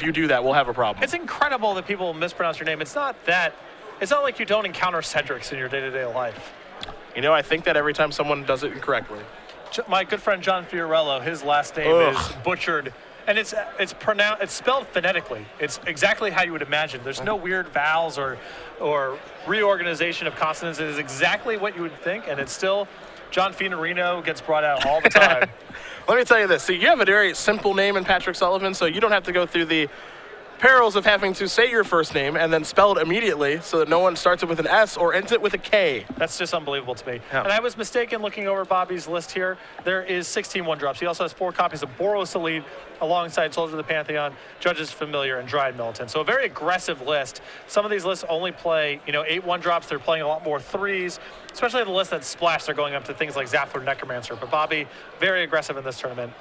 if you do that, we'll have a problem. It's incredible that people mispronounce your name. It's not like you don't encounter Cedrics in your day-to-day life. You know, I think that every time someone does it incorrectly. My good friend John Fiorello, his last name is butchered, and it's spelled phonetically. It's exactly how you would imagine. There's no weird vowels or reorganization of consonants. It is exactly what you would think, and it's still John Fiorello gets brought out all the time. Let me tell you this. See, you have a very simple name in Patrick Sullivan, so you don't have to go through the perils of having to say your first name and then spell it immediately so that no one starts it with an S or ends it with a K. That's just unbelievable to me. Yeah. And I was mistaken looking over Bobby's list here. There is 16 one-drops. He also has 4 copies of Boros Elite alongside Soldier of the Pantheon, Judge's Familiar, and Dryad Militant. So a very aggressive list. Some of these lists only play, 8 one-drops. They're playing a lot more 3s, especially the list that splash. They're going up to things like Zaffler Necromancer. But Bobby, very aggressive in this tournament.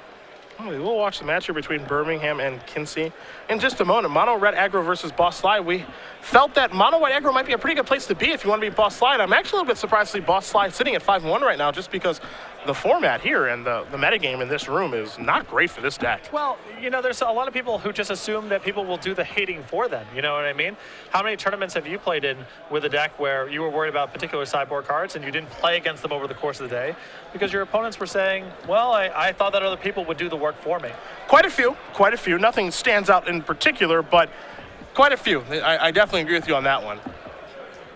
We'll watch the matchup between Birmingham and Kincey in just a moment. Mono Red Aggro versus Boss Slide. We felt that Mono White Aggro might be a pretty good place to be if you want to be Boss Slide. I'm actually a little bit surprised to see Boss Slide sitting at 5-1 right now, just because the format here and the metagame in this room is not great for this deck. Well, there's a lot of people who just assume that people will do the hating for them. You know what I mean? How many tournaments have you played in with a deck where you were worried about particular sideboard cards and you didn't play against them over the course of the day because your opponents were saying, well, I thought that other people would do the work for me? Quite a few. Nothing stands out in particular, but quite a few. I definitely agree with you on that one.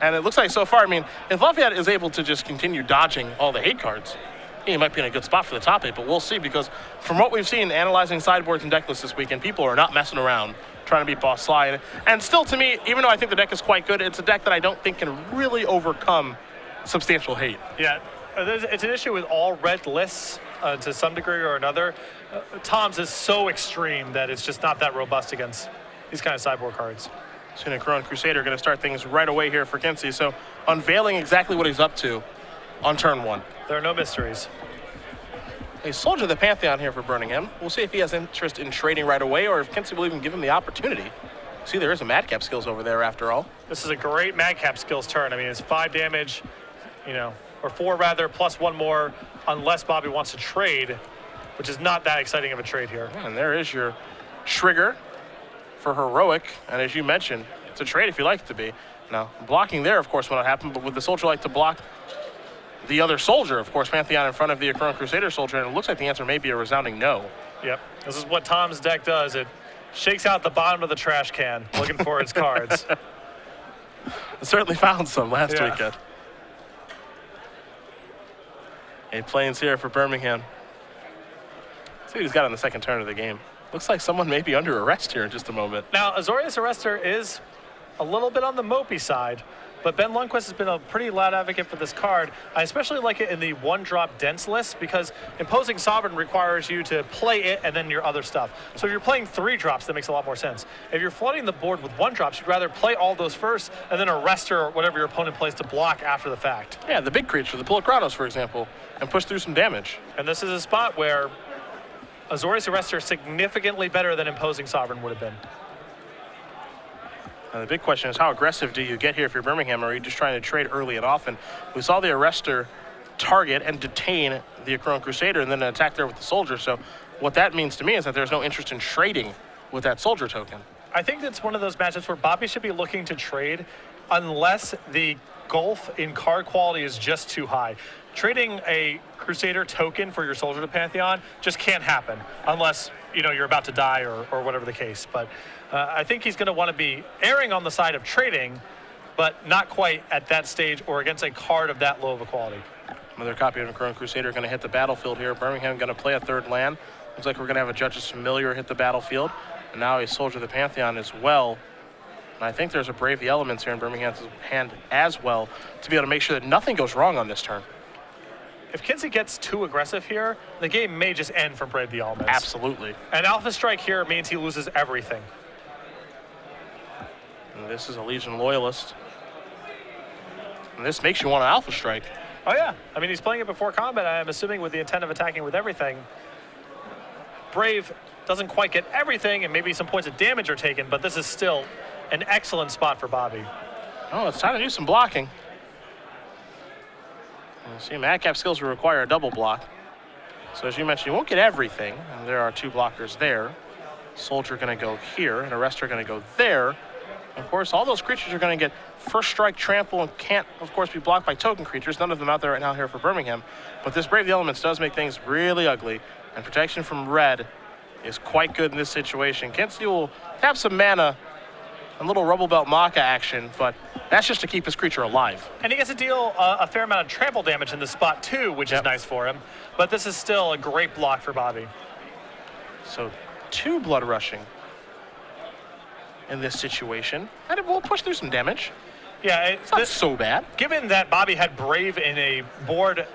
And it looks like so far, if Lauphiette is able to just continue dodging all the hate cards, he might be in a good spot for the top 8, but we'll see, because from what we've seen analyzing sideboards and deck lists this weekend, people are not messing around trying to beat Boss Slide. And still, to me, even though I think the deck is quite good, it's a deck that I don't think can really overcome substantial hate. Yeah, it's an issue with all red lists to some degree or another. Tom's is so extreme that it's just not that robust against these kind of sideboard cards. Synchron Crusader going to start things right away here for Kincey, so unveiling exactly what he's up to on turn 1. There are no mysteries. A Soldier of the Pantheon here for Birmingham. We'll see if he has interest in trading right away or if Kincey will even give him the opportunity. See, there is a Madcap skills over there after all. This is a great Madcap skills turn. It's 5 damage, or 4 rather, plus 1 more, unless Bobby wants to trade, which is not that exciting of a trade here. Yeah, and there is your trigger for Heroic. And as you mentioned, it's a trade if you like it to be. Now, blocking there, of course, will not happen, but would the Soldier like to block the other Soldier? Of course, Pantheon in front of the Akron Crusader Soldier, and it looks like the answer may be a resounding no. Yep, this is what Tom's deck does. It shakes out the bottom of the trash can looking for its cards. It certainly found some last weekend. A plains here for Birmingham. Let's see what he's got on the second turn of the game. Looks like someone may be under arrest here in just a moment. Now, Azorius Arrestor is a little bit on the mopey side, but Ben Lundquist has been a pretty loud advocate for this card. I especially like it in the 1-drop dense list because Imposing Sovereign requires you to play it and then your other stuff. So if you're playing 3 drops, that makes a lot more sense. If you're flooding the board with 1-drops, you'd rather play all those first and then Arrestor or whatever your opponent plays to block after the fact. Yeah, the big creature, the Pulachronos, for example, and push through some damage. And this is a spot where Azorius Arrestor is significantly better than Imposing Sovereign would have been. And the big question is, how aggressive do you get here if you're Birmingham, or are you just trying to trade early and often? We saw the Arrestor target and detain the Akron Crusader and then an attack there with the Soldier. So what that means to me is that there's no interest in trading with that Soldier token. I think that's one of those matchups where Bobby should be looking to trade unless the gulf in card quality is just too high. Trading a Crusader token for your Soldier to Pantheon just can't happen unless you're about to die or whatever the case. But I think he's going to want to be erring on the side of trading, but not quite at that stage or against a card of that low of a quality. Another copy of Akron Crusader going to hit the battlefield here. Birmingham going to play a 3rd land. Looks like we're going to have a Judge's Familiar hit the battlefield. And now a Soldier of the Pantheon as well. And I think there's a Brave the Elements here in Birmingham's hand as well to be able to make sure that nothing goes wrong on this turn. If Kincey gets too aggressive here, the game may just end for Brave the Elements. Absolutely. An Alpha Strike here means he loses everything. And this is a Legion Loyalist. And this makes you want an Alpha Strike. Oh, yeah. He's playing it before combat, I'm assuming, with the intent of attacking with everything. Brave doesn't quite get everything, and maybe some points of damage are taken, but this is still an excellent spot for Bobby. Oh, it's time to do some blocking. You see, Madcap skills will require a double block. So as you mentioned, you won't get everything, and there are 2 blockers there. Soldier going to go here, and Arrestor going to go there. Of course, all those creatures are going to get first strike, trample, and can't, of course, be blocked by token creatures. None of them out there right now here for Birmingham. But this Brave the Elements does make things really ugly, and protection from red is quite good in this situation. Kincey will have some mana, a little Rubble Belt Maka action, but that's just to keep his creature alive. And he gets to deal a fair amount of trample damage in this spot too, which is nice for him. But this is still a great block for Bobby. So 2 blood rushing in this situation, and we'll push through some damage. Yeah, it's not so bad. Given that Bobby had Brave in a board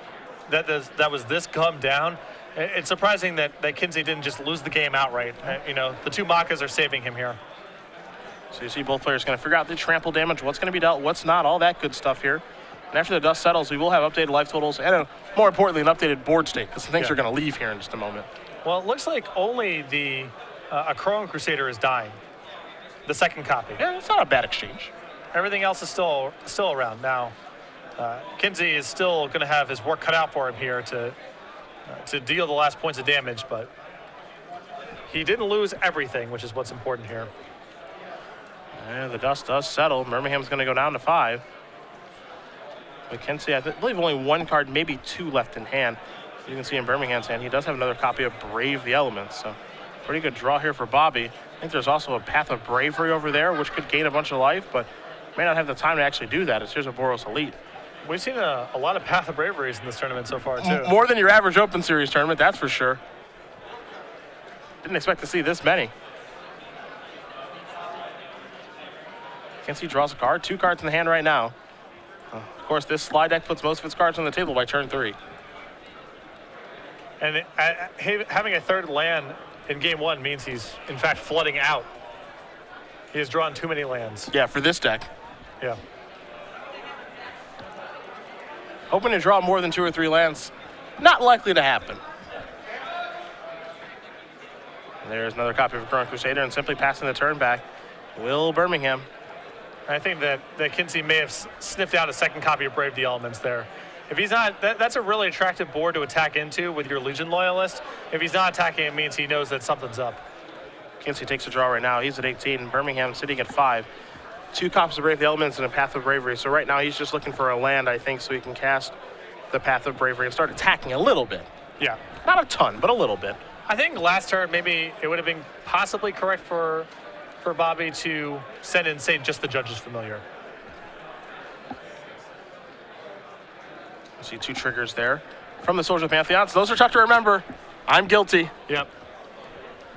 that was this gummed down, it's surprising that Kincey didn't just lose the game outright. You know, the 2 Makas are saving him here. So you see both players going to figure out the trample damage, what's going to be dealt, what's not, all that good stuff here. And after the dust settles, we will have updated life totals and, more importantly, an updated board state, because some things are going to leave here in just a moment. Well, it looks like only a Crone Crusader is dying. The second copy. Yeah, it's not a bad exchange. Everything else is still around. Now, Kincey is still going to have his work cut out for him here to deal the last points of damage, but he didn't lose everything, which is what's important here. And the dust does settle. Birmingham's going to go down to 5. But Kincey, I believe only 1 card, maybe 2 left in hand. You can see in Birmingham's hand, he does have another copy of Brave the Elements. So pretty good draw here for Bobby. I think there's also a Path of Bravery over there, which could gain a bunch of life, but may not have the time to actually do that. Here's a Boros Elite. We've seen a lot of Path of Braveries in this tournament so far, too. More than your average Open Series tournament, that's for sure. Didn't expect to see this many. Kincey draws a card, 2 cards in the hand right now. Of course, this slide deck puts most of its cards on the table by turn 3. And having a 3rd land in game 1 means he's, in fact, flooding out. He has drawn too many lands. Yeah, for this deck. Yeah. Hoping to draw more than 2 or 3 lands, not likely to happen. There's another copy of Crone Crusader, and simply passing the turn back will Birmingham. I think that Kincey may have sniffed out a second copy of Brave the Elements there. If he's not, that's a really attractive board to attack into with your Legion Loyalist. If he's not attacking, it means he knows that something's up. Kincey takes a draw right now. He's at 18. Birmingham sitting at 5. 2 copies of Brave the Elements and a Path of Bravery. So right now he's just looking for a land, I think, so he can cast the Path of Bravery and start attacking a little bit. Yeah. Not a ton, but a little bit. I think last turn maybe it would have been possibly correct for Bobby to send in, say, just the Judge's Familiar. You see 2 triggers there from the Soldier of Pantheons. Those are tough to remember. I'm guilty. Yep.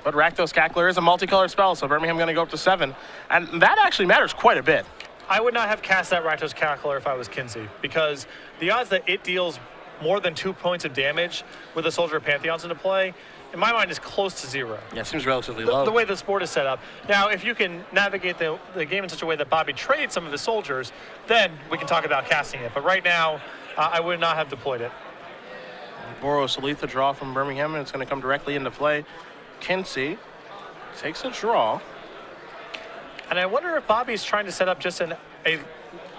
But Rakdos Cackler is a multicolored spell, so Birmingham going to go up to 7. And that actually matters quite a bit. I would not have cast that Rakdos Cackler if I was Kincey, because the odds that it deals more than 2 points of damage with a Soldier of Pantheons into play, in my mind, is close to 0. Yeah, it seems relatively low. The way this board is set up. Now, if you can navigate the game in such a way that Bobby trades some of his soldiers, then we can talk about casting it. But right now, I would not have deployed it. Boros Elite, the draw from Birmingham, and it's going to come directly into play. Kincey takes a draw. And I wonder if Bobby's trying to set up just a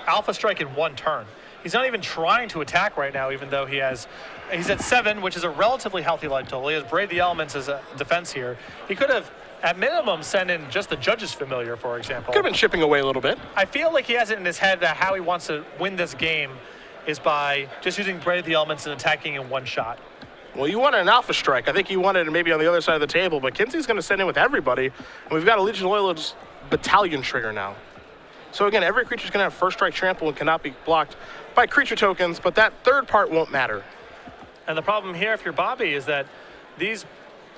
Alpha Strike in 1 turn. He's not even trying to attack right now, even though he's at 7, which is a relatively healthy life total. He has Brave the Elements as a defense here. He could have, at minimum, sent in just the Judge's Familiar, for example. Could have been chipping away a little bit. I feel like he has it in his head that how he wants to win this game is by just using Brave the Elements and attacking in 1 shot. Well, you wanted an Alpha Strike. I think you wanted it maybe on the other side of the table, but Kincey's going to send in with everybody, and we've got a Legion Loyalist Battalion trigger now. So again, every creature's going to have first strike trample and cannot be blocked by creature tokens, but that 3rd part won't matter. And the problem here, if you're Bobby, is that these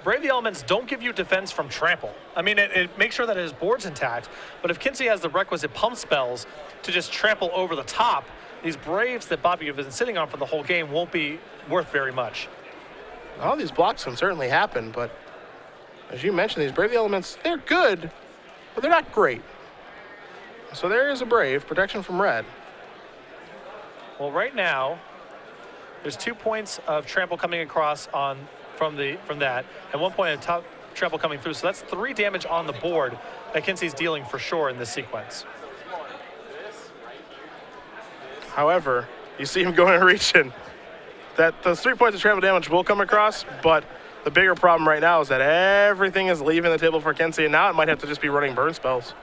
Brave the Elements don't give you defense from trample. I mean, it makes sure that his board's intact, but if Kincey has the requisite pump spells to just trample over the top, these Braves that Bobby has been sitting on for the whole game won't be worth very much. All these blocks can certainly happen, but as you mentioned, these Brave the Elements, they're good, but they're not great. So there is a Brave, protection from red. Well, right now, there's 2 points of trample coming across from that, and 1 point of top trample coming through. So that's 3 damage on the board that Kincey's dealing for sure in this sequence. However, you see him going and reaching. That those 3 points of trample damage will come across, but The bigger problem right now is that everything is leaving the table for Kincey, and now it might have to just be running burn spells.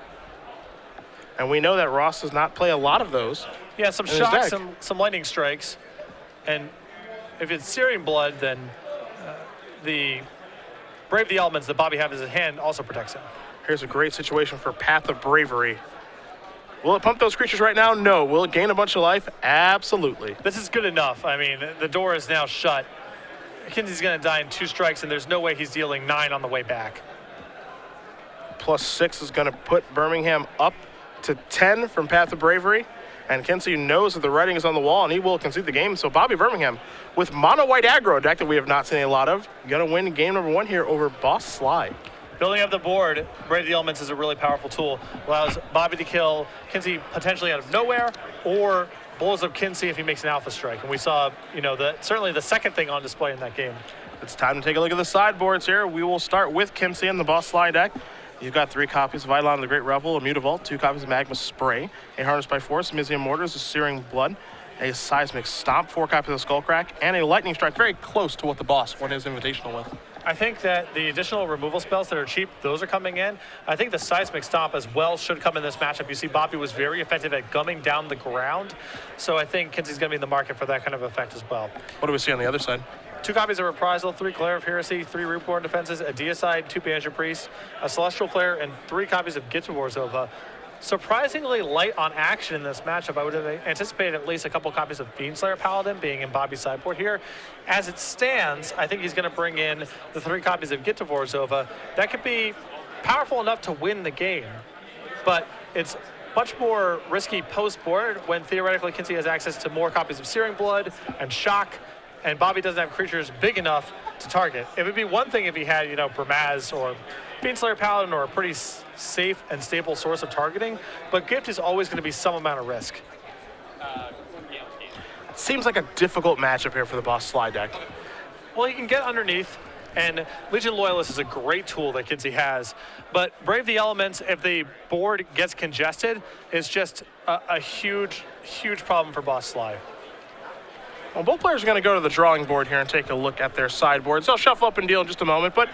And we know that Ross does not play a lot of those. Yeah, some shocks, some lightning strikes. And if it's Searing Blood, then the Brave the Elements that Bobby has in his hand also protects him. Here's a great situation for Path of Bravery. Will it pump those creatures right now? No. Will it gain a bunch of life? Absolutely. This is good enough. I mean, the door is now shut. Kincey's going to die in 2 strikes, and there's no way he's dealing 9 on the way back. +6 is going to put Birmingham up to 10 from Path of Bravery. And Kincey knows that the writing is on the wall, and he will concede the game. So Bobby Birmingham, with mono-white aggro, a deck that we have not seen a lot of, going to win game number 1 here over Boss Sly. Building up the board, Brave the Elements is a really powerful tool. Allows Bobby to kill Kincey potentially out of nowhere, or blows up Kincey if he makes an alpha strike. And we saw, certainly the second thing on display in that game. It's time to take a look at the sideboards here. We will start with Kincey and the Boss Sly deck. You've got 3 copies of Eidolon of the Great Revel, a Mutavault, 2 copies of Magma Spray, a Harness by Force, Mizium Mortars, a Searing Blood, a Seismic Stomp, 4 copies of Skullcrack, and a Lightning Strike, very close to what the boss won his Invitational with. I think that the additional removal spells that are cheap, those are coming in. I think the Seismic Stomp as well should come in this matchup. You see Bobby was very effective at gumming down the ground, so I think Kincey's going to be in the market for that kind of effect as well. What do we see on the other side? 2 copies of Reprisal, 3 Glare of Heresy, 3 Rootborn Defenses, a Deicide, 2 Banishing Priest, a Celestial Flare, and 3 copies of Gift of Warzova. Surprisingly light on action in this matchup. I would have anticipated at least a couple copies of Fiendslayer Paladin being in Bobby's sideboard here. As it stands, I think he's going to bring in the 3 copies of Gift of Warzova. That could be powerful enough to win the game, but it's much more risky post-board when theoretically Kincey has access to more copies of Searing Blood and Shock, and Bobby doesn't have creatures big enough to target. It would be one thing if he had, Bramaz or Fiendslayer Paladin or a pretty safe and stable source of targeting, but Gift is always going to be some amount of risk. It seems like a difficult matchup here for the Boss Sly deck. Well, he can get underneath, and Legion Loyalist is a great tool that Kincey has, but Brave the Elements, if the board gets congested, is just a huge, huge problem for Boss Sly. Well, both players are going to go to the drawing board here and take a look at their sideboards. They'll shuffle up and deal in just a moment, but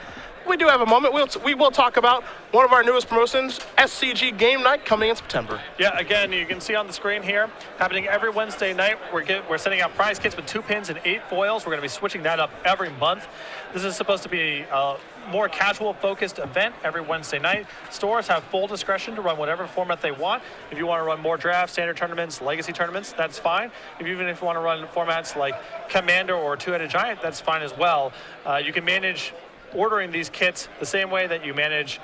we do have a moment. We will talk about one of our newest promotions, SCG Game Night, coming in September. Yeah, again, you can see on the screen here, happening every Wednesday night. We're sending out prize kits with 2 pins and 8 foils. We're going to be switching that up every month. This is supposed to be a more casual-focused event every Wednesday night. Stores have full discretion to run whatever format they want. If you want to run more drafts, standard tournaments, legacy tournaments, that's fine. Even if you want to run formats like Commander or Two-Headed Giant, that's fine as well. You can manage ordering these kits the same way that you manage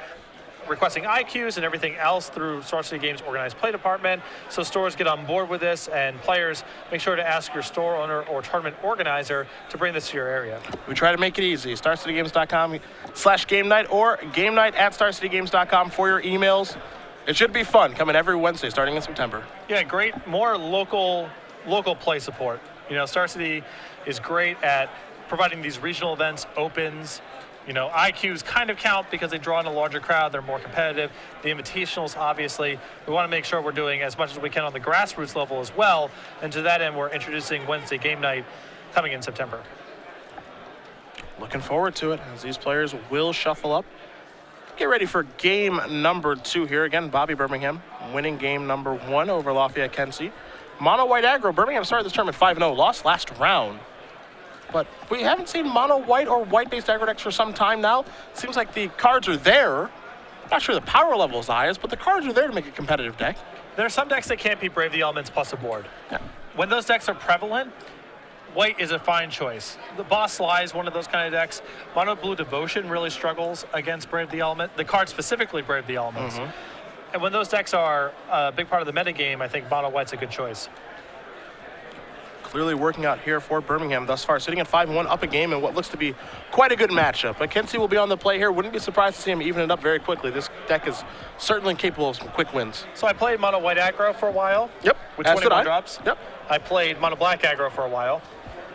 requesting IQs and everything else through Star City Games' organized play department. So stores get on board with this, and players, make sure to ask your store owner or tournament organizer to bring this to your area. We try to make it easy. StarCityGames.com/game night or game night at StarCityGames.com for your emails. It should be fun coming every Wednesday starting in September. Yeah, great. More local play support. Star City is great at providing these regional events, opens. IQs kind of count because they draw in a larger crowd. They're more competitive. The invitationals, obviously, we want to make sure we're doing as much as we can on the grassroots level as well. And to that end, we're introducing Wednesday Game Night coming in September. Looking forward to it as these players will shuffle up. Get ready for game number 2 here. Again, Bobby Birmingham winning game number 1 over Lauphiette Kincey. Mono white aggro. Birmingham started this tournament 5-0, lost last round. But we haven't seen mono white or white-based aggro decks for some time now. It seems like the cards are there. Not sure the power level is the highest, but the cards are there to make a competitive deck. There are some decks that can't beat Brave the Elements plus a board. Yeah. When those decks are prevalent, white is a fine choice. The Boss Sly is one of those kind of decks. Mono Blue Devotion really struggles against Brave the Element. The card specifically Brave the Elements. And when those decks are a big part of the metagame, I think mono white's a good choice. Clearly working out here for Birmingham thus far, sitting at 5-1, up a game in what looks to be quite a good matchup. But Kincey will be on the play here. Wouldn't be surprised to see him even it up very quickly. This deck is certainly capable of some quick wins. So I played mono white aggro for a while. Yep. With 21 drops. Yep. I played mono black aggro for a while.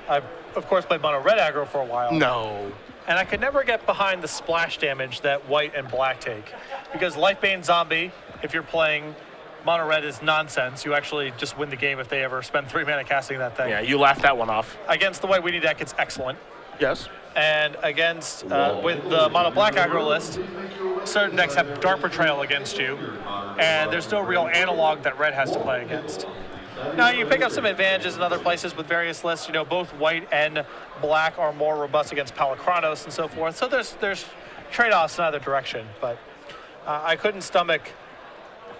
I, of course, played mono red aggro for a while. No. And I could never get behind the splash damage that white and black take. Because Lifebane Zombie, if you're playing mono red, is nonsense. You actually just win the game if they ever spend 3 mana casting that thing. Yeah, you laughed that one off. Against the white weenie deck, it's excellent. Yes. And against, with the mono black aggro list, certain decks have Dark Betrayal against you, and there's no real analog that red has to play against. Now, you pick up some advantages in other places with various lists. You know, both white and black are more robust against Palachronos and so forth. So there's trade-offs in either direction, but I couldn't stomach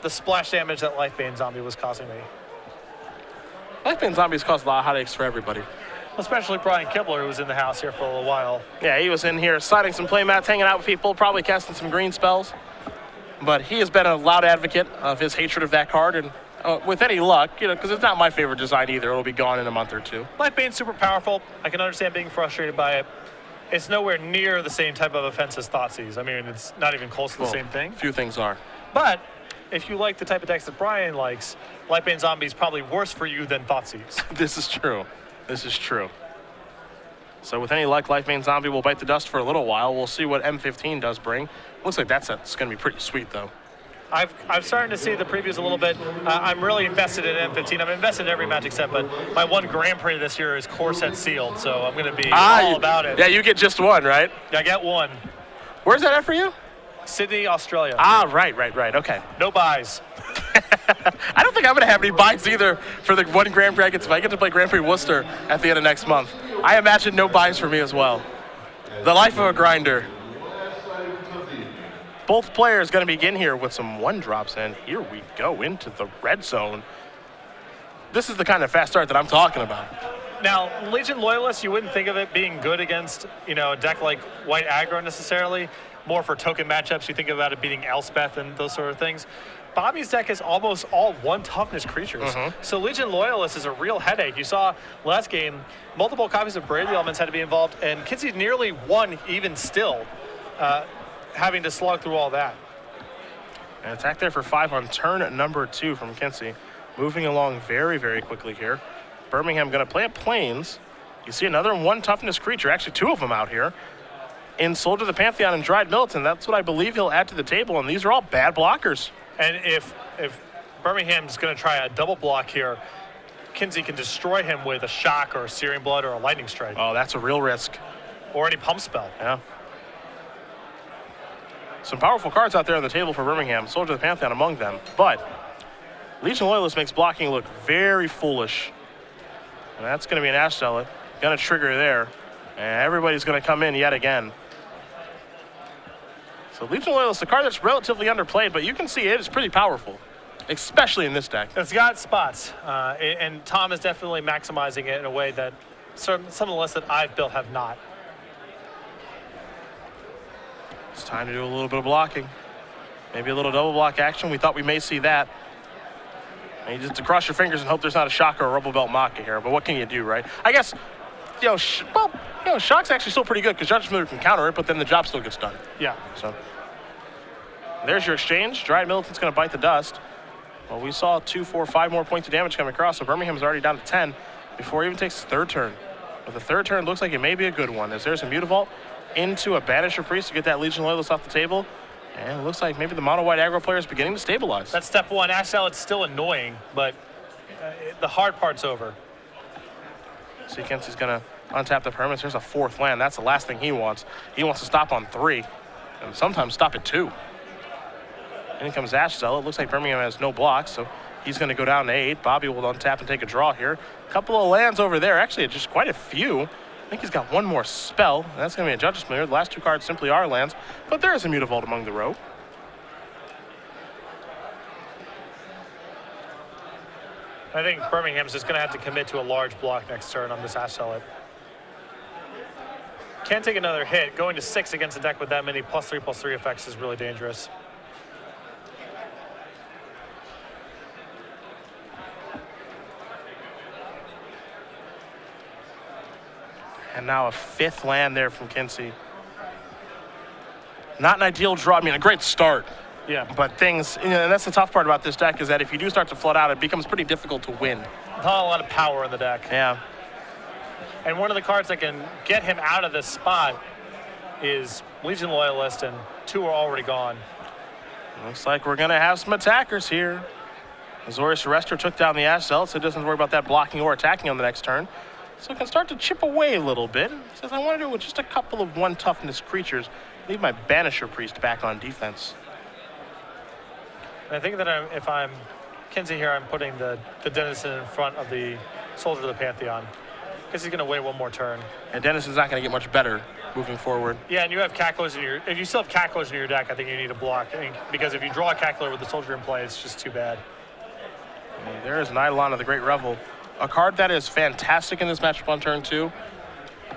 the splash damage that Lifebane Zombie was causing me. Lifebane Zombies caused a lot of headaches for everybody. Especially Brian Kibler, who was in the house here for a little while. Yeah, he was in here sliding some playmats, hanging out with people, probably casting some green spells. But he has been a loud advocate of his hatred of that card, and with any luck, you know, because it's not my favorite design either. It'll be gone in a month or two. Lifebane's super powerful. I can understand being frustrated by it. It's nowhere near the same type of offense as Thoughtseize. I mean, it's not even close to the same thing. Few things are. But if you like the type of decks that Brian likes, Lifebane Zombie is probably worse for you than Thoughtseize. This is true. This is true. So with any luck, Lifebane Zombie will bite the dust for a little while. We'll see what M15 does bring. Looks like that set's going to be pretty sweet, though. I'm starting to see the previews a little bit. I'm really invested in M15. I'm invested in every Magic set, but my one Grand Prix this year is core set sealed, so I'm going to be all about it. Yeah, you get just one, right? I get one. Where's that at for you? Sydney, Australia. Ah, right. Okay. No buys. I don't think I'm going to have any buys either for the one Grand Prix I get to play. I get to play Grand Prix Worcester at the end of next month. I imagine no buys for me as well. The life of a grinder. Both players going to begin here with some one drops, and here we go into the red zone. This is the kind of fast start that I'm talking about. Now, Legion Loyalists, you wouldn't think of it being good against, you know, a deck like White Aggro necessarily. More for token matchups, you think about it beating Elspeth and those sort of things. Bobby's deck is almost all one toughness creatures. So Legion Loyalist is a real headache. You saw last game, multiple copies of Brave the Elements had to be involved, and Kincey nearly won even still, having to slog through all that. An attack there for 5 on turn number 2 from Kincey. Moving along very, very quickly here. Birmingham going to play at Plains. You see another one toughness creature, actually 2 of them out here. In Soldier of the Pantheon and Dried Militant, that's what I believe he'll add to the table, and these are all bad blockers. And if Birmingham's going to try a double block here, Kincey can destroy him with a Shock or a Searing Blood or a Lightning Strike. Oh, that's a real risk. Or any pump spell. Yeah. Some powerful cards out there on the table for Birmingham. Soldier of the Pantheon among them. But Legion Loyalist makes blocking look very foolish. And that's going to be an Ash Zealot. Going to trigger there. And everybody's going to come in yet again. So Legion Loyalist, a card that's relatively underplayed, but you can see it is pretty powerful, especially in this deck. It's got spots, and Tom is definitely maximizing it in a way that some of the lists that I've built have not. It's time to do a little bit of blocking. Maybe a little double block action. We thought we may see that. And you just to cross your fingers and hope there's not a Shock or a Rubble Belt Maka here, but what can you do, right? I guess, Shock's actually still pretty good because Judgment Miller can counter it, but then the job still gets done. Yeah. So there's your exchange. Dried Militant's going to bite the dust. Well, we saw 2, 4, 5 more points of damage come across, so Birmingham's already down to 10 before he even takes his third turn. But the third turn looks like it may be a good one, as there's a Mutavault into a Banisher Priest to get that Legion Loyalist off the table. And it looks like maybe the mono-white aggro player is beginning to stabilize. That's step one. Ash Zealot's still annoying, but the hard part's over. See, Kincey's going to untap the permanents. There's a 4th land. That's the last thing he wants. He wants to stop on 3, and sometimes stop at 2. And in comes Ash Zealot. Looks like Birmingham has no blocks, so he's going to go down to 8. Bobby will untap and take a draw here. A couple of lands over there. Actually, just quite a few. I think he's got one more spell, and that's going to be a Judge's Mirror. The last 2 cards simply are lands, but there is a Mutavault among the row. I think Birmingham's just going to have to commit to a large block next turn on this Ash Zealot. Can't take another hit. Going to 6 against a deck with that many +3/+3 effects is really dangerous. And now a 5th land there from Kincey. Not an ideal draw. I mean, a great start. Yeah. But things, and that's the tough part about this deck, is that if you do start to flood out, it becomes pretty difficult to win. Not a lot of power in the deck. Yeah. And one of the cards that can get him out of this spot is Legion Loyalist, and 2 are already gone. Looks like we're going to have some attackers here. Azorius Arrestor took down the Ash Zealot, so it doesn't worry about that blocking or attacking on the next turn. So it can start to chip away a little bit. It says, I want to do it with just a couple of 1 toughness creatures. Leave my Banisher Priest back on defense. And I think that if I'm Kincey here, I'm putting the Denizen in front of the Soldier of the Pantheon. Because he's going to wait 1 more turn. And Denizen's not going to get much better moving forward. Yeah, and you have Cacklers in your... If you still have Cacklers in your deck, I think you need to block. Because if you draw a Cackler with the Soldier in play, it's just too bad. And there is an Eidolon of the Great Revel. A card that is fantastic in this matchup on turn 2.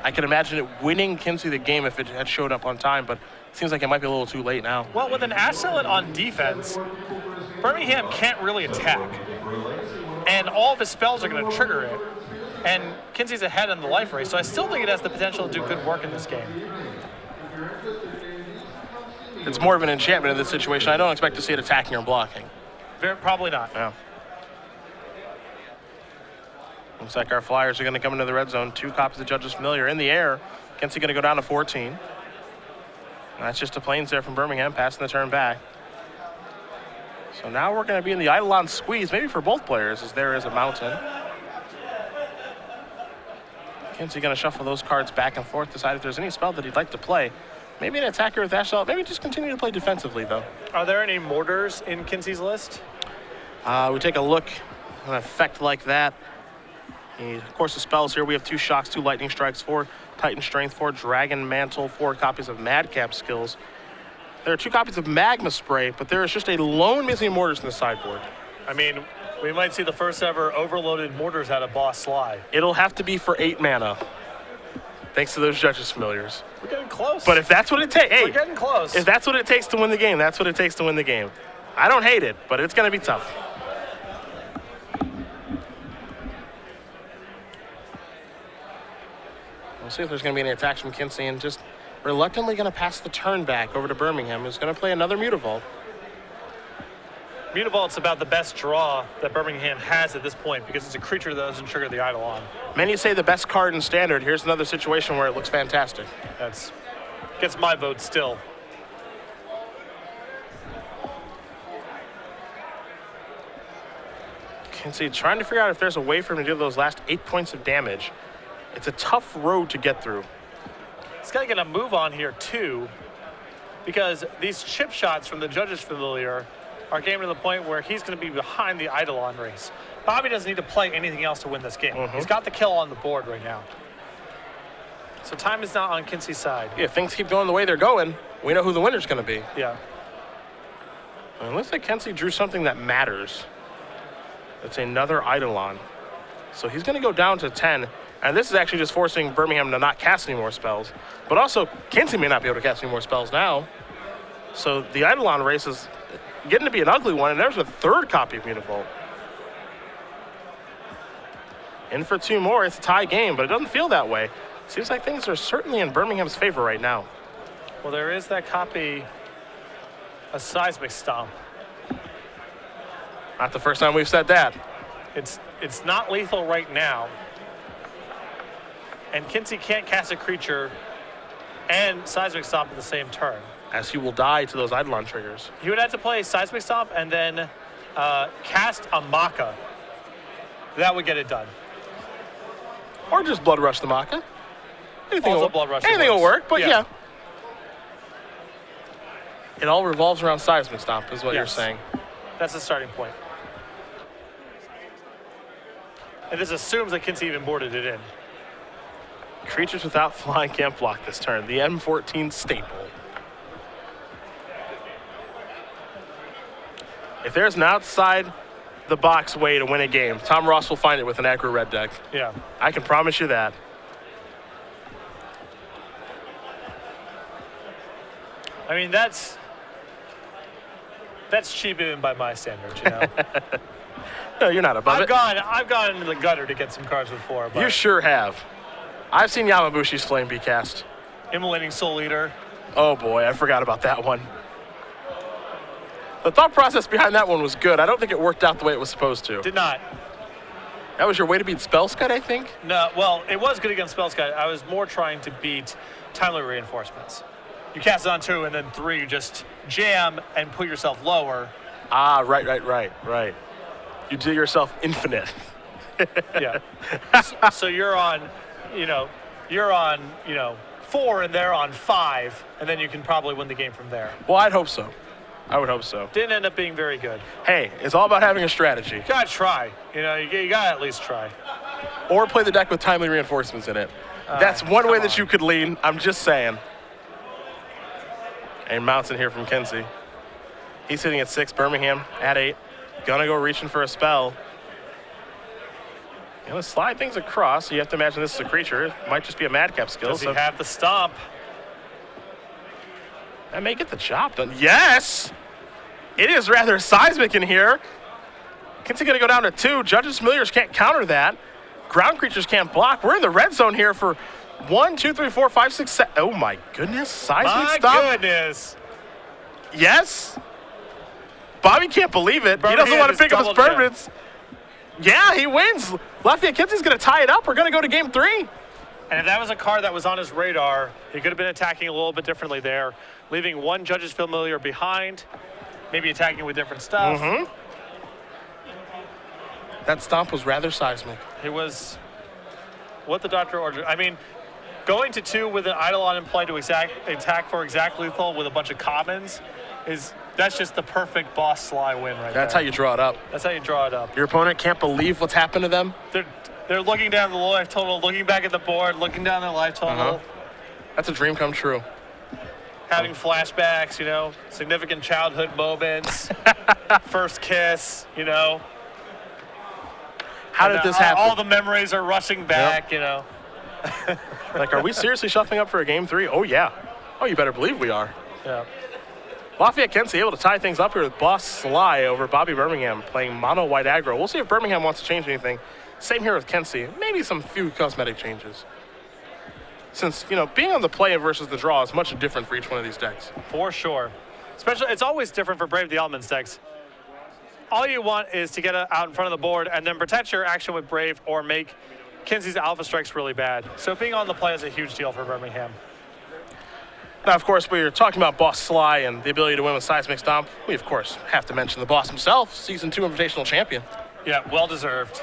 I can imagine it winning Kincey the game if it had showed up on time, but it seems like it might be a little too late now. Well, with an Assault on defense, Birmingham can't really attack. And all of his spells are going to trigger it. And Kincey's ahead in the life race, so I still think it has the potential to do good work in this game. It's more of an enchantment in this situation. I don't expect to see it attacking or blocking. Probably not. Yeah. Looks like our Flyers are going to come into the red zone. 2 copies of Judge's Familiar in the air. Kincey going to go down to 14. And that's just a plains there from Birmingham, passing the turn back. So now we're going to be in the Eidolon squeeze, maybe for both players, as there is a mountain. Kincey going to shuffle those cards back and forth, decide if there's any spell that he'd like to play. Maybe an attacker with Assault, maybe just continue to play defensively, though. Are there any mortars in Kincey's list? We take a look at an effect like that. Of course, the spells here, we have 2 Shocks, 2 Lightning Strikes, 4 Titan Strength, 4 Dragon Mantle, 4 copies of Madcap Skills. There are 2 copies of Magma Spray, but there is just a lone missing Mortars in the sideboard. I mean, we might see the first ever overloaded Mortars out of Boss Sly. It'll have to be for 8 mana, thanks to those Judge's Familiars. We're getting close. But if that's what it takes, hey, we're getting close. If that's what it takes to win the game, that's what it takes to win the game. I don't hate it, but it's going to be tough. We'll see if there's going to be any attacks from Kincey, and just reluctantly going to pass the turn back over to Birmingham, who's going to play another Mutavault. Mutavault's about the best draw that Birmingham has at this point because it's a creature that doesn't trigger the Eidolon. Many say the best card in Standard. Here's another situation where it looks fantastic. That's gets my vote still. Kincey trying to figure out if there's a way for him to do those last 8 points of damage. It's a tough road to get through. He's got to get a move on here, too, because these chip shots from the Judge's Familiar are getting to the point where he's going to be behind the Eidolon race. Bobby doesn't need to play anything else to win this game. He's got the kill on the board right now. So time is not on Kincey's side. Yeah, if things keep going the way they're going, we know who the winner's going to be. Yeah. And it looks like Kincey drew something that matters. It's another Eidolon. So he's going to go down to 10. And this is actually just forcing Birmingham to not cast any more spells. But also, Kincey may not be able to cast any more spells now. So the Eidolon race is getting to be an ugly one, and there's a 3rd copy of Mutavault. In for 2 more, it's a tie game, but it doesn't feel that way. Seems like things are certainly in Birmingham's favor right now. Well, there is that copy, a Seismic Stomp. Not the first time we've said that. It's not lethal right now. And Kincey can't cast a creature and Seismic Stomp at the same turn. As he will die to those Eidolon triggers. He would have to play Seismic Stomp and then cast a Maka. That would get it done. Or just Blood Rush the Maka. Anything will work, but yeah. It all revolves around Seismic Stomp, is what you're saying. That's the starting point. And this assumes that Kincey even boarded it in. Creatures without flying can't block this turn. The M14 staple. If there's an outside the box way to win a game, Tom Ross will find it with an aggro red deck. Yeah. I can promise you that. I mean, that's cheap even by my standards, you know. No, you're not above it. I've gone into the gutter to get some cards with 4. But you sure have. I've seen Yamabushi's Flame be cast. Immolating Soul Eater. Oh boy, I forgot about that one. The thought process behind that one was good. I don't think it worked out the way it was supposed to. Did not. That was your way to beat Spellscut, I think? No, well, it was good against Spellscut. I was more trying to beat Timely Reinforcements. You cast it on 2, and then 3, you just jam and put yourself lower. Ah, right. You do yourself infinite. Yeah. So you're on, you're on, 4 and they're on 5, and then you can probably win the game from there. Well, I'd hope so. I would hope so. Didn't end up being very good. Hey, it's all about having a strategy. You gotta try. You gotta at least try. Or play the deck with timely reinforcements in it. That's one way that you could lean. I'm just saying. And mounts in here from Kincey. He's sitting at 6, Birmingham at 8. Gonna go reaching for a spell. Gonna slide things across. So you have to imagine this is a creature. It might just be a madcap skill. Does he have the stomp? That may get the job done. Yes! It is rather seismic in here. Kincey gonna go down to 2. Judge's Familiars can't counter that. Ground creatures can't block. We're in the red zone here for 1, 2, 3, 4, 5, 6, 7. Oh my goodness. Seismic stuff. My goodness. Yes. Bobby can't believe it. He doesn't want to pick up his permanents. Yeah, he wins. Lauphiette Kincey's going to tie it up. We're going to go to game 3. And if that was a card that was on his radar, he could have been attacking a little bit differently there, leaving one Judge's Familiar behind, maybe attacking with different stuff. Mm-hmm. That stomp was rather seismic. It was what the doctor ordered. I mean, going to 2 with an Eidolon in play to attack for exact lethal with a bunch of commons that's just the perfect boss Sly win right there. That's how you draw it up. That's how you draw it up. Your opponent can't believe what's happened to them. They're looking down the life total, looking back at the board, looking down their life total. That's a dream come true. Having flashbacks, significant childhood moments, first kiss, How did this happen? All the memories are rushing back, Like, are we seriously shuffling up for a game 3? Oh, yeah. Oh, you better believe we are. Yeah. Lauphiette Kincey able to tie things up here with Boss Sly over Bobby Birmingham playing mono white aggro. We'll see if Birmingham wants to change anything. Same here with Kincey. Maybe some few cosmetic changes. Since, being on the play versus the draw is much different for each one of these decks. For sure. Especially, it's always different for Brave the Elements decks. All you want is to get out in front of the board and then protect your action with Brave or make Kincey's alpha strikes really bad. So being on the play is a huge deal for Birmingham. Now, of course, we were talking about Boss Sly and the ability to win with Seismic Stomp. We, of course, have to mention the boss himself, Season 2 Invitational Champion. Yeah, well-deserved.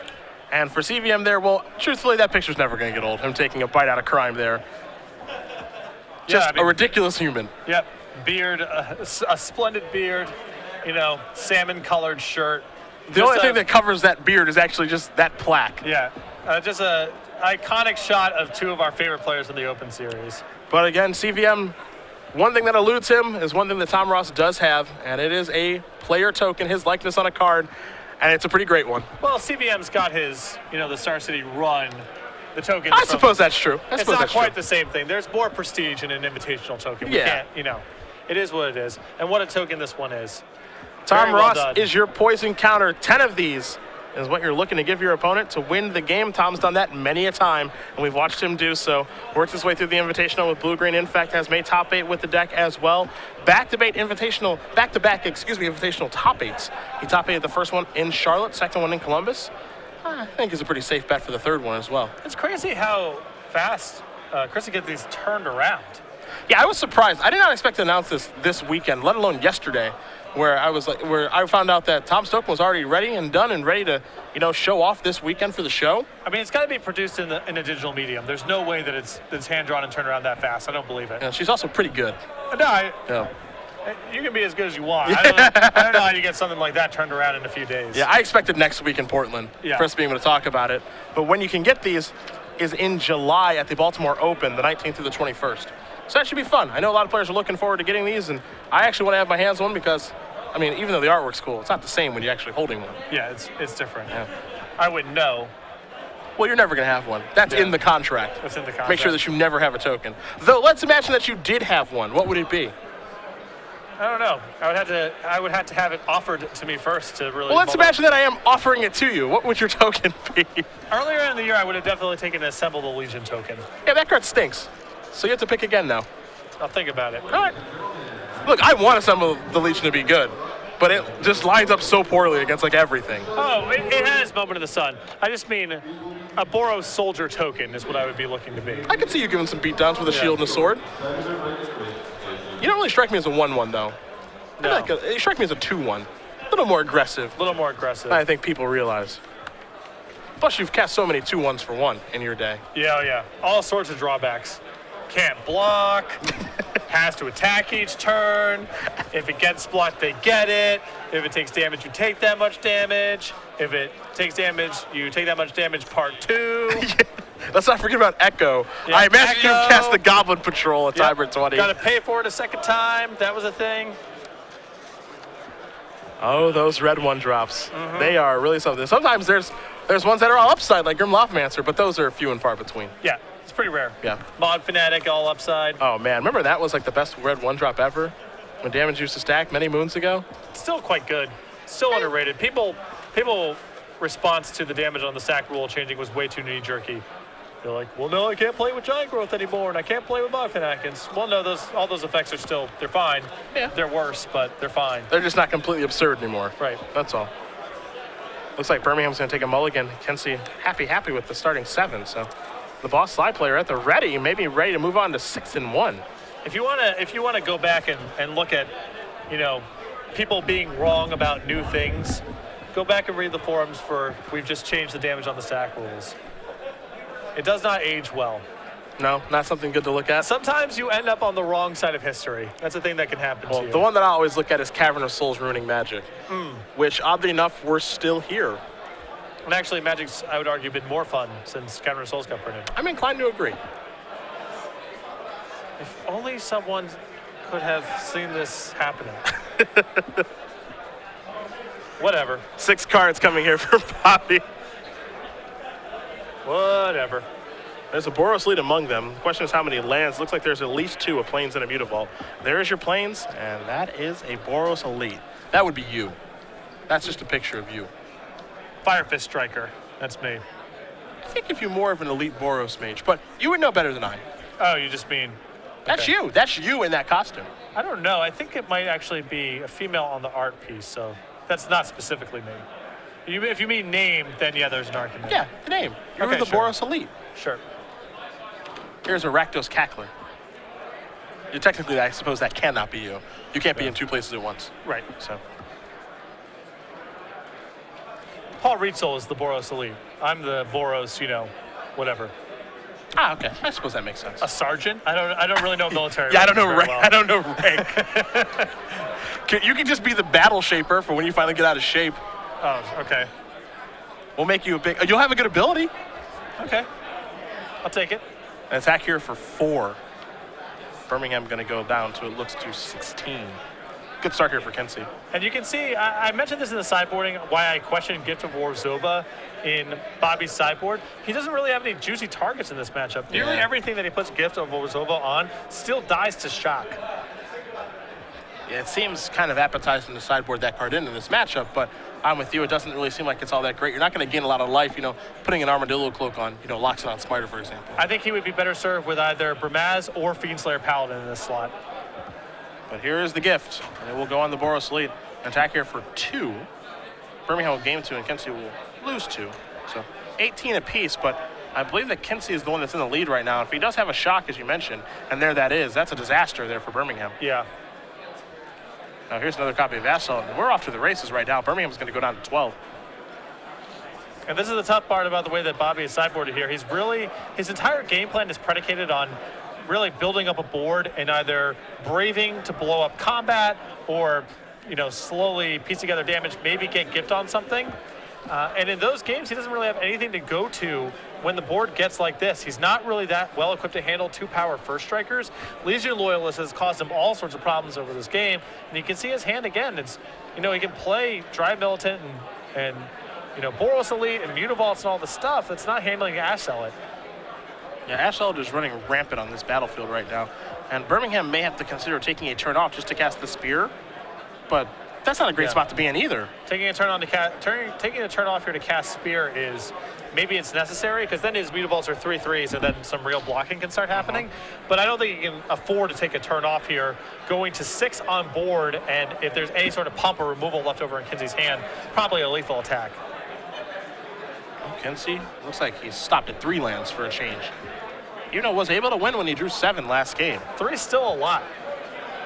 And for CVM there, well, truthfully, that picture's never going to get old. Him taking a bite out of crime there. Just a ridiculous human. Yep, beard, a splendid beard, salmon-colored shirt. The only thing that covers that beard is actually just that plaque. Yeah, just a iconic shot of 2 of our favorite players in the Open Series. But again, CVM, one thing that eludes him is one thing that Tom Ross does have, and it is a player token, his likeness on a card, and it's a pretty great one. Well, CVM's got his, the Star City run, the tokens. I suppose that's true. It's not quite the same thing. There's more prestige in an invitational token. We can't, it is what it is. And what a token this one is. Tom Ross is your poison counter. 10 of these is what you're looking to give your opponent to win the game. Tom's done that many a time, and we've watched him do so. Worked his way through the Invitational with Blue-Green. In fact, has made top 8 with the deck as well. Back-to-back Invitational top 8s. He top 8'd the first one in Charlotte, second one in Columbus. I think is a pretty safe bet for the third one as well. It's crazy how fast Chris can get these turned around. Yeah, I was surprised. I did not expect to announce this weekend, let alone yesterday, where I found out that Tom Stoken was already ready and done and ready to, show off this weekend for the show. I mean, it's got to be produced in a digital medium. There's no way that it's hand-drawn and turned around that fast. I don't believe it. Yeah, she's also pretty good. No, you can be as good as you want. I don't know how you get something like that turned around in a few days. Yeah, I expected next week in Portland for us being able to talk about it. But when you can get these is in July at the Baltimore Open, the 19th through the 21st. So that should be fun. I know a lot of players are looking forward to getting these, and I actually want to have my hands on one because, even though the artwork's cool, it's not the same when you're actually holding one. Yeah, it's different. Yeah. I wouldn't know. Well, you're never going to have one. That's in the contract. That's in the contract. Make sure that you never have a token. Though, let's imagine that you did have one. What would it be? I don't know. I would have to have it offered to me first to really. Well, let's imagine that I am offering it to you. What would your token be? Earlier in the year, I would have definitely taken an Assemble the Legion token. Yeah, that card stinks. So you have to pick again now. I'll think about it. All right. Look, I want Assemble the Legion to be good, but it just lines up so poorly against everything. Oh, it has Moment of the Sun. I just mean a Boros Soldier token is what I would be looking to be. I could see you giving some beatdowns with a shield and a sword. You don't really strike me as a 1-1, though. No. You strike me as a 2-1. A little more aggressive. A little more aggressive. I think people realize. Plus, you've cast so many 2-1s for 1 in your day. Yeah, yeah. All sorts of drawbacks. Can't block. Has to attack each turn. If it gets blocked, they get it. If it takes damage, you take that much damage. If it takes damage, you take that much damage part 2. Let's not forget about Echo. Yeah, I imagine Echo. you cast the Goblin Patrol at Tiber 20. Got to pay for it a second time. That was a thing. Oh, those red 1-drops. They are really something. Sometimes there's ones that are all upside, like Grim Loftmancer, but those are few and far between. Yeah, it's pretty rare. Yeah. Mod Fanatic, all upside. Oh, man. Remember that was like the best red 1-drop ever? When damage used to stack many moons ago? Still quite good. Still underrated. People response to the damage on the stack rule changing was way too knee-jerky. They're like, well, no, I can't play with Giant Growth anymore, and I can't play with Mod Fanatics. Well, no, all those effects are still, they're fine. Yeah. They're worse, but they're fine. They're just not completely absurd anymore. Right. That's all. Looks like Birmingham's going to take a mulligan. Kincey happy with the starting 7. So the boss slide player at the ready, maybe ready to move on to 6-1. If you wanna go back and look at, people being wrong about new things, go back and read the forums for we've just changed the damage on the stack rules. It does not age well. No, not something good to look at. Sometimes you end up on the wrong side of history. That's a thing that can happen to you. The one that I always look at is Cavern of Souls ruining Magic, which oddly enough, we're still here. And actually, Magic's, I would argue, been more fun since Cavern of Souls got printed. I'm inclined to agree. If only someone could have seen this happening. Whatever. 6 cards coming here for Bobby. Whatever. There's a Boros lead among them. The question is how many lands. Looks like there's at least 2, a Plains and a Mutavault. There's your Plains, and that is a Boros Elite. That would be you. That's just a picture of you. Fire Fist Striker. That's me. I think if you're more of an elite Boros mage, but you would know better than I. Oh, you just mean... That's okay. you. That's you in that costume. I don't know. I think it might actually be a female on the art piece, so that's not specifically me. If you mean name, then yeah, there's an argument. Yeah, the name. You're Okay, the sure. Boros Elite. Sure. Here's a Rakdos Cackler. Technically, I suppose that cannot be you. You can't be in 2 places at once. Right. So, Paul Rietzl is the Boros Elite. I'm the Boros, whatever. okay. I suppose that makes sense. A sergeant? I don't really know military. Yeah, I don't know rank. rank. I don't know rank. You can just be the battle shaper for when you finally get out of shape. Oh, okay. We'll make you a big. You'll have a good ability. Okay. I'll take it. An attack here for 4. Birmingham going to go down to, it looks, to 16. Good start here for Kincey. And you can see, I mentioned this in the sideboarding, why I questioned Gift of Warzova in Bobby's sideboard. He doesn't really have any juicy targets in this matchup. Nearly everything that he puts Gift of Warzova on still dies to shock. Yeah, it seems kind of appetizing to sideboard that card in this matchup, but I'm with you. It doesn't really seem like it's all that great. You're not going to gain a lot of life, putting an Armadillo Cloak on, locks it on Smiter, for example. I think he would be better served with either Bramaz or Fiendslayer Paladin in this slot. But here is the gift, and it will go on the Boros lead. Attack here for 2. Birmingham will game 2, and Kincey will lose 2. So 18 apiece, but I believe that Kincey is the one that's in the lead right now. If he does have a shock, as you mentioned, and there that is, that's a disaster there for Birmingham. Yeah. Now here's another copy of Vassal, and we're off to the races right now. Birmingham's going to go down to 12. And this is the tough part about the way that Bobby is sideboarded here. His entire game plan is predicated on really building up a board and either braving to blow up combat or, slowly piece together damage, maybe get gift on something. And in those games, he doesn't really have anything to go to when the board gets like this. He's not really that well equipped to handle 2-power first strikers. Legion Loyalist has caused him all sorts of problems over this game. And you can see his hand again. It's, he can play Drive Militant and Boros Elite and Mutavaults and all the stuff that's not handling Ash Zealot. Yeah, Ash Zealot is running rampant on this battlefield right now. And Birmingham may have to consider taking a turn off just to cast the Spear. But that's not a great spot to be in either. Taking a turn off here to cast Spear is, maybe it's necessary, because then his Mutavaults are 3/3s, and then some real blocking can start happening. But I don't think he can afford to take a turn off here, going to 6 on board, and if there's any sort of pump or removal left over in Kincey's hand, probably a lethal attack. Kincey looks like he's stopped at 3 lands for a change. Was able to win when he drew 7 last game. 3 is still a lot.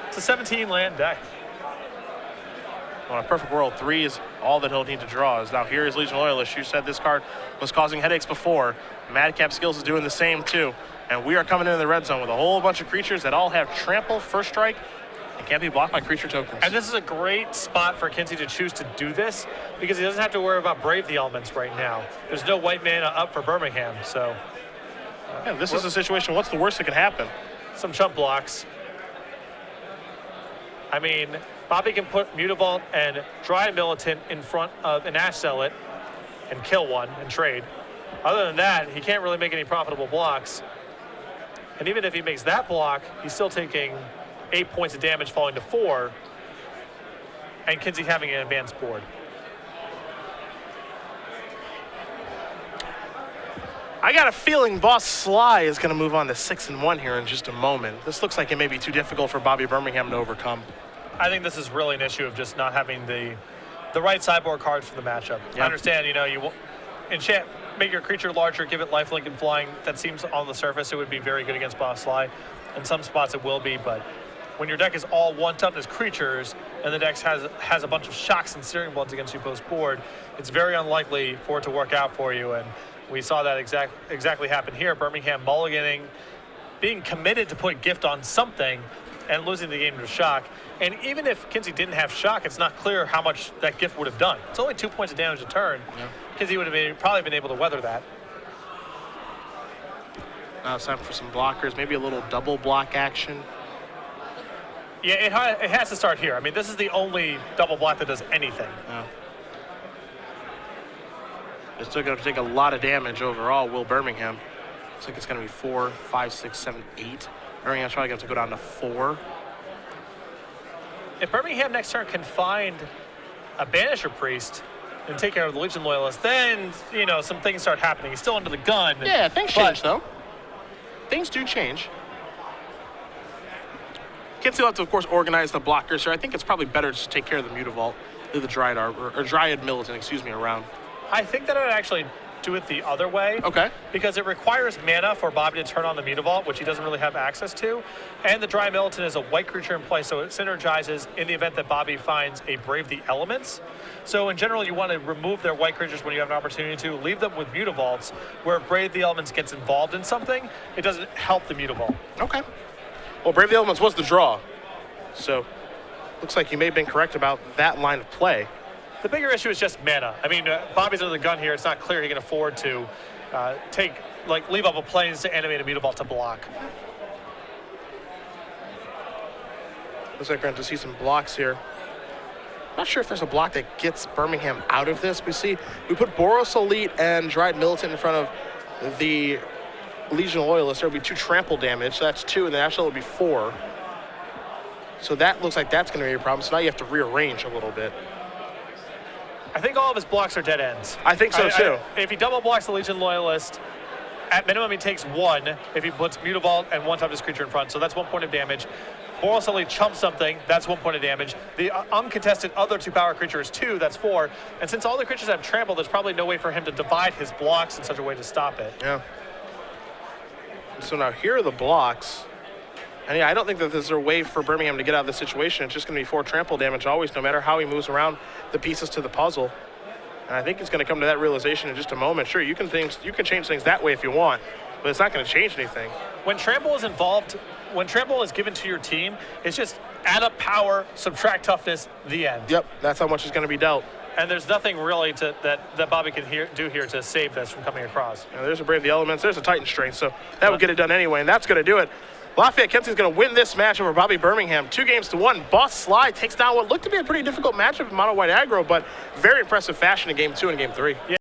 It's a 17-land deck. Well, in a perfect world, 3 is all that he'll need to draw. Now here is Legion Loyalist. You said this card was causing headaches before. Madcap Skills is doing the same too. And we are coming into the red zone with a whole bunch of creatures that all have trample, first strike, and can't be blocked by creature tokens. And this is a great spot for Kincey to choose to do this because he doesn't have to worry about Brave the Elements right now. There's no white mana up for Birmingham, so. Yeah, this is a situation, what's the worst that can happen? Some chump blocks. I mean, Bobby can put Mutavault and Dryad Militant in front of an Ash Zealot and kill one and trade. Other than that, he can't really make any profitable blocks. And even if he makes that block, he's still taking 8 points of damage falling to 4, and Kincey having an advanced board. I got a feeling Boss Sly is going to move on to 6-1 here in just a moment. This looks like it may be too difficult for Bobby Birmingham to overcome. I think this is really an issue of just not having the right sideboard cards for the matchup. Yeah. I understand, you know, you enchant, make your creature larger, give it lifelink and flying. That seems on the surface it would be very good against Boss Sly. In some spots it will be, but when your deck is all one-toughness creatures and the deck has a bunch of shocks and Searing Bloods against you post-board, it's very unlikely for it to work out for you. And we saw that exactly happen here. Birmingham mulliganing, being committed to put Gift on something and losing the game to Shock. And even if Kincey didn't have Shock, it's not clear how much that Gift would have done. It's only 2 points of damage a turn. Yeah. Kincey would have probably been able to weather that. Now it's time for some blockers, maybe a little double block action. Yeah, it has to start here. I mean, this is the only double block that does anything. Yeah. It's still going to take a lot of damage overall, will Birmingham. Looks like it's going to be 4, 5, 6, 7, 8. Birmingham's probably going to go down to 4. If Birmingham next turn can find a Banisher Priest and take care of the Legion Loyalist, then, you know, some things start happening. He's still under the gun. Yeah, things change, though. Things do change. Kincey will have to, of course, organize the blockers here. I think it's probably better to take care of the Mutavault, leave the Dryad Arbor, or Dryad Militant, excuse me, around. I think that I would actually do it the other way. Okay. Because it requires mana for Bobby to turn on the Mutavault, which he doesn't really have access to. And the Dryad Militant is a white creature in play, so it synergizes in the event that Bobby finds a Brave the Elements. So in general, you want to remove their white creatures when you have an opportunity to. Leave them with Mutavaults, where if Brave the Elements gets involved in something, it doesn't help the Mutavault. Okay. Well, Brave the Elements was the draw. So looks like you may have been correct about that line of play. The bigger issue is just mana. I mean, Bobby's under the gun here. It's not clear he can afford to leave up a planes to animate a Mutavault to block. Looks like we're going to see some blocks here. Not sure if there's a block that gets Birmingham out of this. We put Boros Elite and Dryad Militant in front of the Legion Loyalist. There would be 2 trample damage. So that's 2, and the National would be 4. So that looks like that's going to be a problem. So now you have to rearrange a little bit. I think all of his blocks are dead ends. I think so, too. If he double blocks the Legion Loyalist, at minimum he takes 1 if he puts Mutavault and 1 toughness creature in front. So that's 1 point of damage. Boros Elite chumps something, that's 1 point of damage. The uncontested other 2 power creature is 2, that's 4. And since all the creatures have trample, there's probably no way for him to divide his blocks in such a way to stop it. Yeah. So now here are the blocks. And yeah, I don't think that there's a way for Birmingham to get out of this situation. It's just going to be 4 trample damage always, no matter how he moves around the pieces to the puzzle. And I think it's going to come to that realization in just a moment. Sure, you can change things that way if you want, but it's not going to change anything. When trample is involved, when trample is given to your team, it's just add up power, subtract toughness, the end. Yep, that's how much is going to be dealt. And there's nothing really that Bobby can do here to save this from coming across. Now, there's a Brave the Elements, there's a Titan Strength, so that would get it done anyway, and that's going to do it. Lauphiette Kincey is going to win this match over Bobby Birmingham, 2-1. Boss Sly takes down what looked to be a pretty difficult matchup in mono white aggro, but very impressive fashion in game 2 and game 3. Yeah.